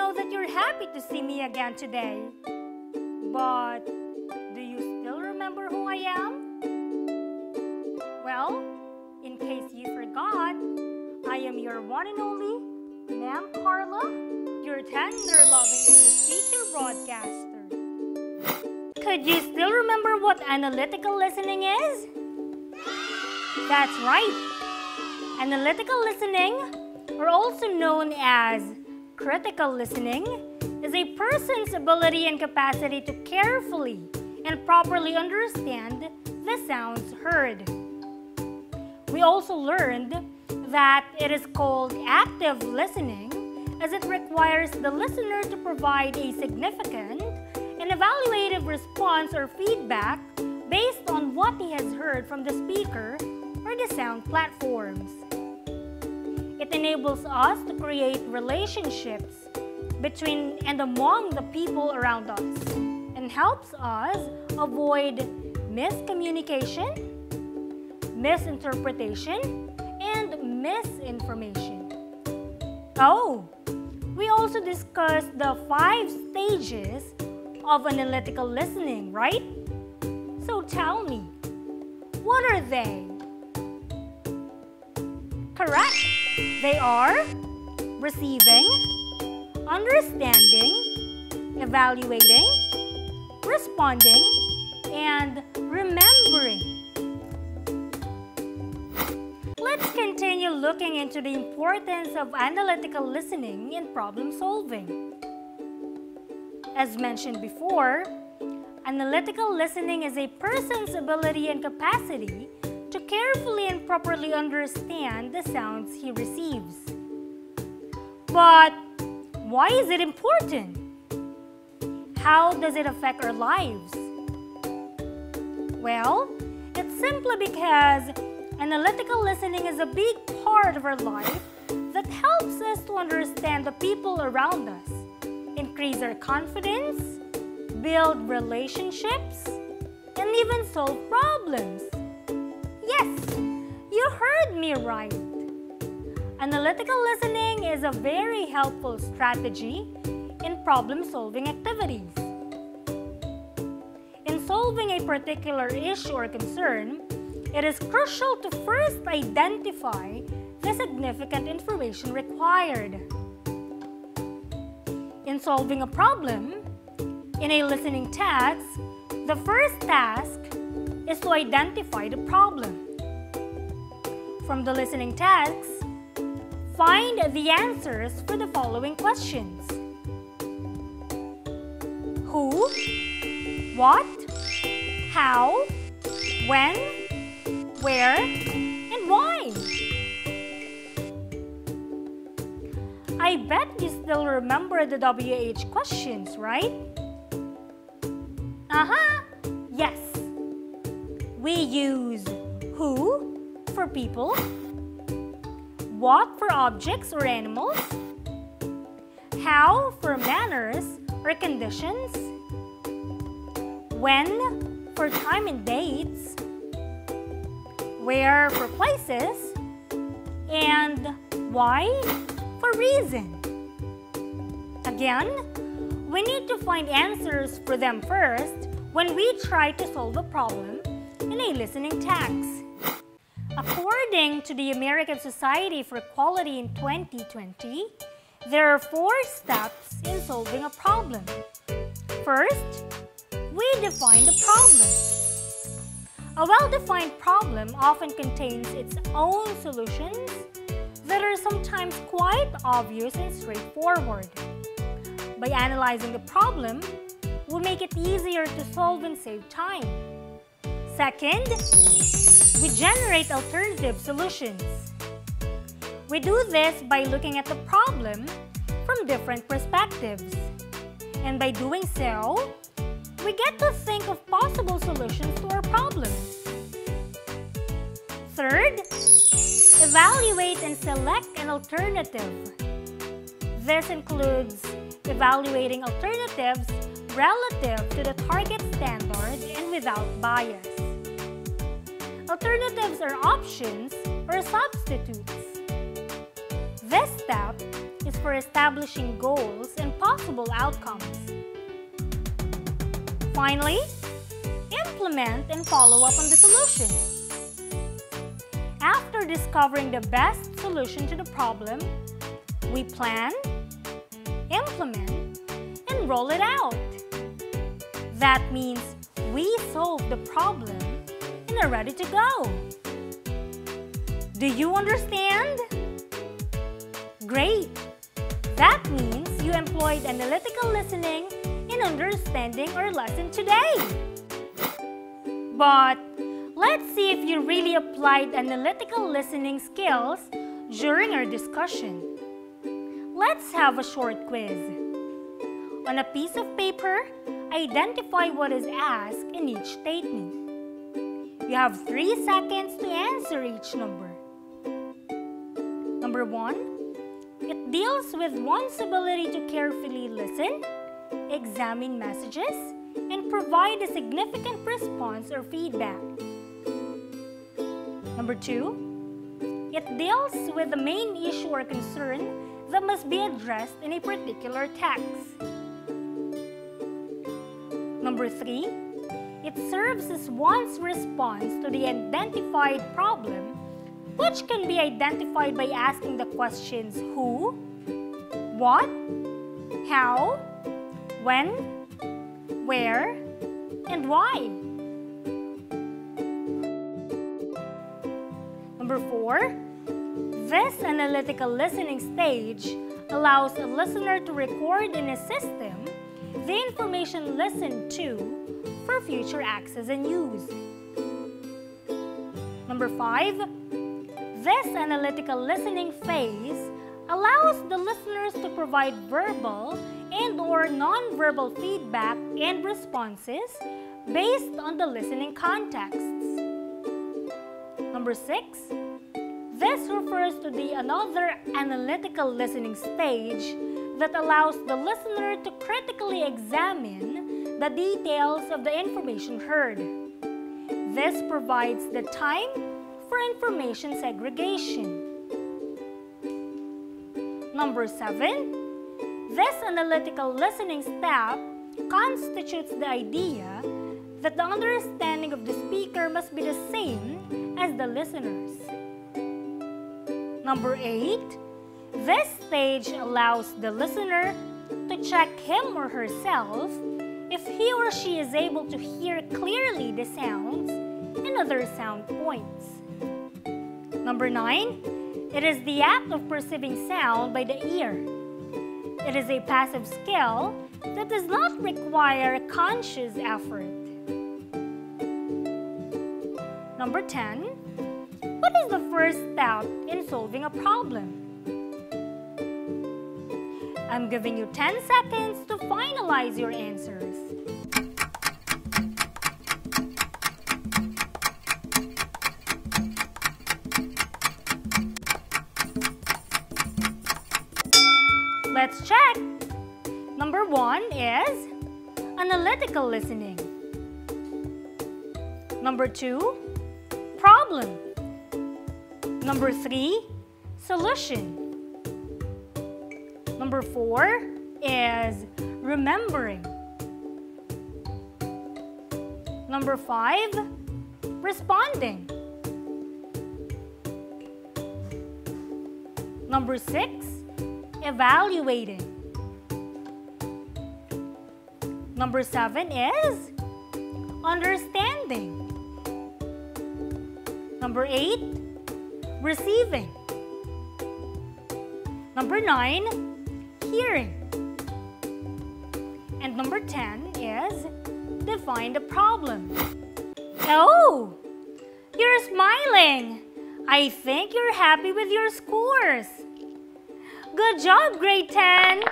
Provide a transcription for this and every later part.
know that you're happy to see me again today. But do you still remember who I am? Well, in case you forgot, I am your one and only Ma'am Carla, your tender, loving English teacher broadcaster. Could you still remember what analytical listening is? That's right. Analytical listening, or also known as critical listening, is a person's ability and capacity to carefully and properly understand the sounds heard. We also learned that it is called active listening as it requires the listener to provide a significant and evaluative response or feedback based on what he has heard from the speaker or the sound platforms. It enables us to create relationships between and among the people around us and helps us avoid miscommunication, misinterpretation, and misinformation. Oh, we also discussed the 5 stages of analytical listening, right? So tell me, what are they? Correct! They are receiving, understanding, evaluating, responding, and remembering. Let's continue looking into the importance of analytical listening in problem solving. As mentioned before, analytical listening is a person's ability and capacity to carefully and properly understand the sounds he receives. But why is it important? How does it affect our lives? Well, it's simply because analytical listening is a big part of our life that helps us to understand the people around us, increase our confidence, build relationships, and even solve problems. Yes, you heard me right. Analytical listening is a very helpful strategy in problem-solving activities. In solving a particular issue or concern, it is crucial to first identify the significant information required. In solving a problem, in a listening task, the first task is to identify the problem. From the listening tasks, find the answers for the following questions. Who, what, how, when, where, and why? I bet you still remember the WH questions, right? Yes. We use who for people, what for objects or animals, how for manners or conditions, when for time and dates, where for places, and why for reason. Again, we need to find answers for them first when we try to solve a problem in a listening task. According to the American Society for Quality in 2020, there are 4 steps in solving a problem. First, we define the problem. A well-defined problem often contains its own solutions that are sometimes quite obvious and straightforward. By analyzing the problem, we'll make it easier to solve and save time. Second, we generate alternative solutions. We do this by looking at the problem from different perspectives. And by doing so, we get to think of possible solutions to our problem. Third, evaluate and select an alternative. This includes evaluating alternatives relative to the target standard and without bias. Alternatives are options or substitutes. This step is for establishing goals and possible outcomes. Finally, implement and follow up on the solution. After discovering the best solution to the problem, we plan, implement, and roll it out. That means we solve the problem and are ready to go. Do you understand? Great! That means you employed analytical listening in understanding our lesson today. But let's see if you really applied analytical listening skills during our discussion. Let's have a short quiz. On a piece of paper, identify what is asked in each statement. You have 3 seconds to answer each number. Number 1, it deals with one's ability to carefully listen, examine messages, and provide a significant response or feedback. Number 2, it deals with the main issue or concern that must be addressed in a particular text. Number 3, it serves as one's response to the identified problem, which can be identified by asking the questions who, what, how, when, where, and why. Number 4, this analytical listening stage allows a listener to record in a system the information listened to for future access and use. Number 5, this analytical listening phase allows the listeners to provide verbal and/or non-verbal feedback and responses based on the listening contexts. Number 6, this refers to another analytical listening stage that allows the listener to critically examine the details of the information heard. This provides the time for information segregation. Number 7, this analytical listening step constitutes the idea that the understanding of the speaker must be the same as the listeners. Number 8, this stage allows the listener to check him or herself if he or she is able to hear clearly the sounds and other sound points. Number 9, it is the act of perceiving sound by the ear. It is a passive skill that does not require a conscious effort. Number 10, what is the first step in solving a problem? I'm giving you 10 seconds to finalize your answers. Let's check. Number 1 is analytical listening. Number 2, problem. Number 3, solution. Number 4 is remembering. Number 5, responding. Number 6, evaluating. Number 7 is understanding. Number 8, receiving. Number 9, hearing. And number 10 is define the problem. Oh, you're smiling. I think you're happy with your scores. Good job, grade 10.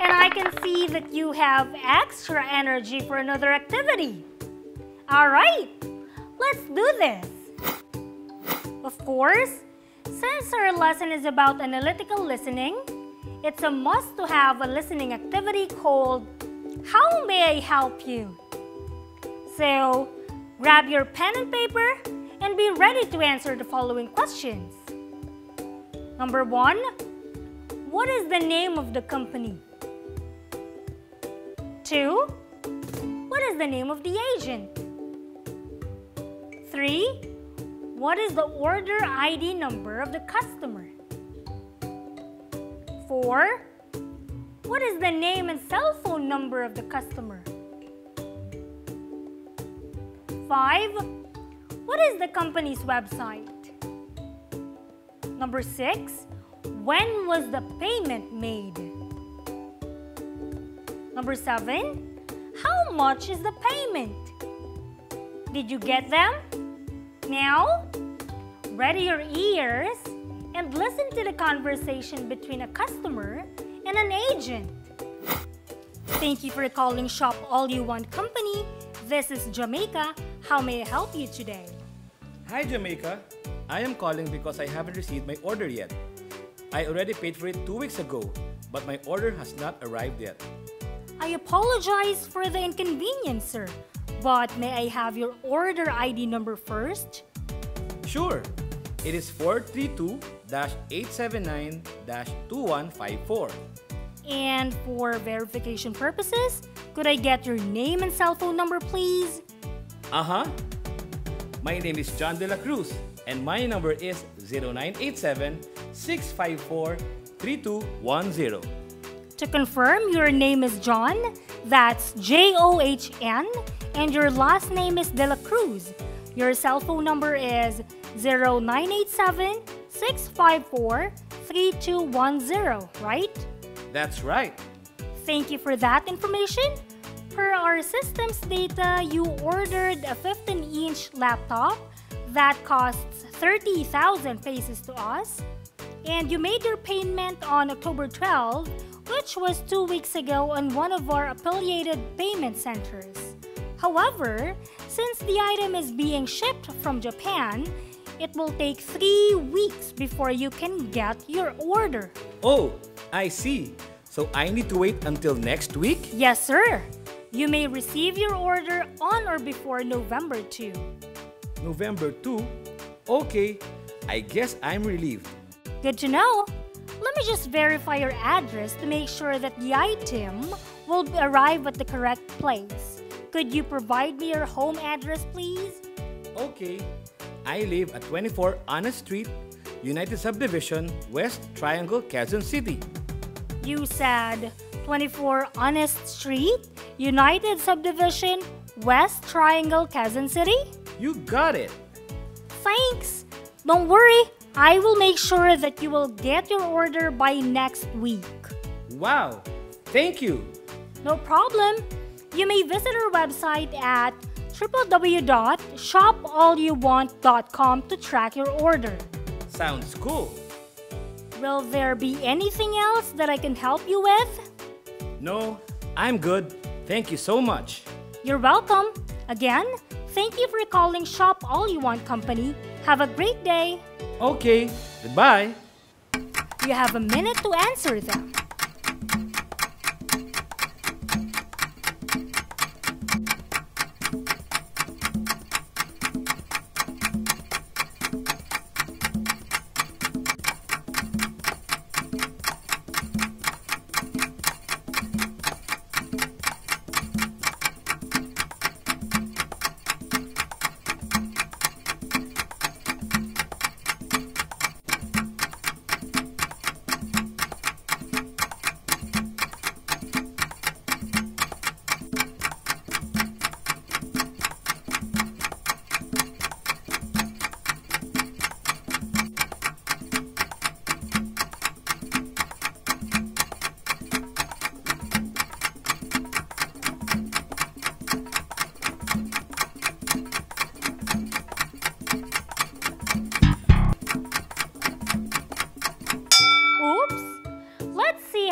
And I can see that you have extra energy for another activity. All right, let's do this. Of course, since our lesson is about analytical listening, it's a must to have a listening activity called How May I Help You? So, grab your pen and paper and be ready to answer the following questions. Number 1, what is the name of the company? 2, what is the name of the agent? 3, what is the order ID number of the customer? 4, what is the name and cell phone number of the customer? 5, what is the company's website? Number 6, when was the payment made? Number 7, how much is the payment? Did you get them? Now, ready your ears and listen to the conversation between a customer and an agent. Thank you for calling Shop All You Want Company. This is Jamaica. How may I help you today? Hi Jamaica, I am calling because I haven't received my order yet. I already paid for it 2 weeks ago, but my order has not arrived yet. I apologize for the inconvenience, sir. But may I have your order ID number first? Sure, it is 432-879-2154. And for verification purposes, could I get your name and cell phone number, please? My name is John De La Cruz and my number is 0987-654-3210. To confirm, your name is John, that's John, and your last name is De La Cruz. Your cell phone number is 0987-654-3210, right? That's right. Thank you for that information. Per our system's data, you ordered a 15-inch laptop that costs 30,000 pesos to us, and you made your payment on October 12, which was 2 weeks ago on one of our affiliated payment centers. However, since the item is being shipped from Japan, it will take 3 weeks before you can get your order. Oh, I see. So I need to wait until next week? Yes, sir. You may receive your order on or before November 2. November 2? Okay, I guess I'm relieved. Good to know. Let me just verify your address to make sure that the item will arrive at the correct place. Could you provide me your home address, please? Okay, I live at 24 Honest Street, United Subdivision, West Triangle, Quezon City. You said 24 Honest Street, United Subdivision, West Triangle, Quezon City? You got it! Thanks! Don't worry, I will make sure that you will get your order by next week. Wow! Thank you! No problem! You may visit our website at www.shopallyouwant.com to track your order. Sounds cool! Will there be anything else that I can help you with? No, I'm good. Thank you so much. You're welcome. Again, thank you for calling Shop All You Want Company. Have a great day. Okay, goodbye. You have a minute to answer them.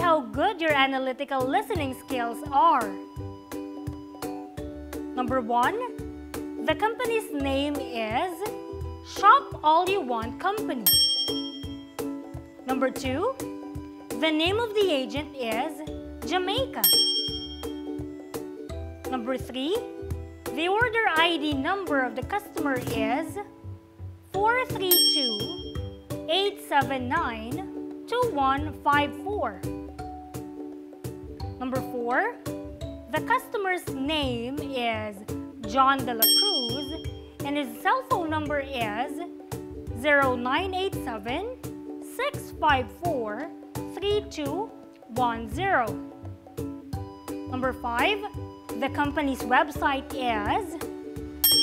How good your analytical listening skills are. Number 1, the company's name is Shop All You Want Company. Number 2, the name of the agent is Jamaica. Number 3, the order ID number of the customer is 432-879-2154. 2154. Number 4, the customer's name is John De La Cruz and his cell phone number is 0987-654-3210. Number 5, the company's website is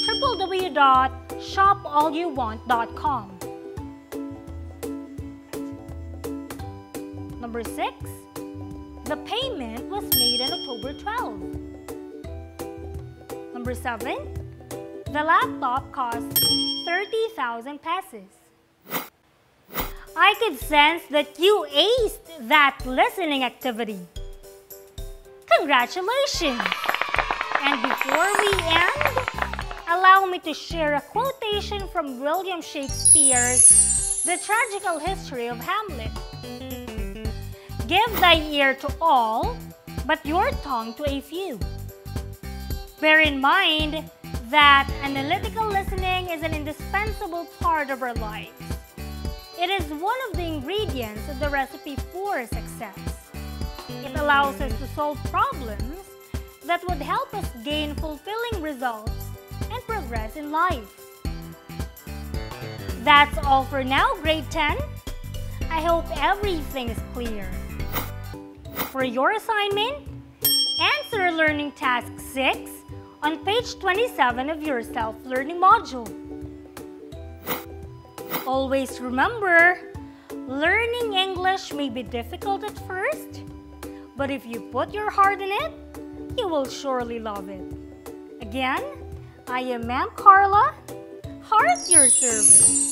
www.shopallyouwant.com. Number 6, the payment was made on October 12. Number 7, the laptop cost 30,000 pesos. I could sense that you aced that listening activity. Congratulations! And before we end, allow me to share a quotation from William Shakespeare's The Tragical History of Hamlet. Give thy ear to all, but your tongue to a few. Bear in mind that analytical listening is an indispensable part of our lives. It is one of the ingredients of the recipe for success. It allows us to solve problems that would help us gain fulfilling results and progress in life. That's all for now, grade 10. I hope everything is clear. For your assignment, answer learning task 6 on page 27 of your self-learning module. Always remember, learning English may be difficult at first, but if you put your heart in it, you will surely love it. Again, I am Ma'am Carla, Heart Your Service.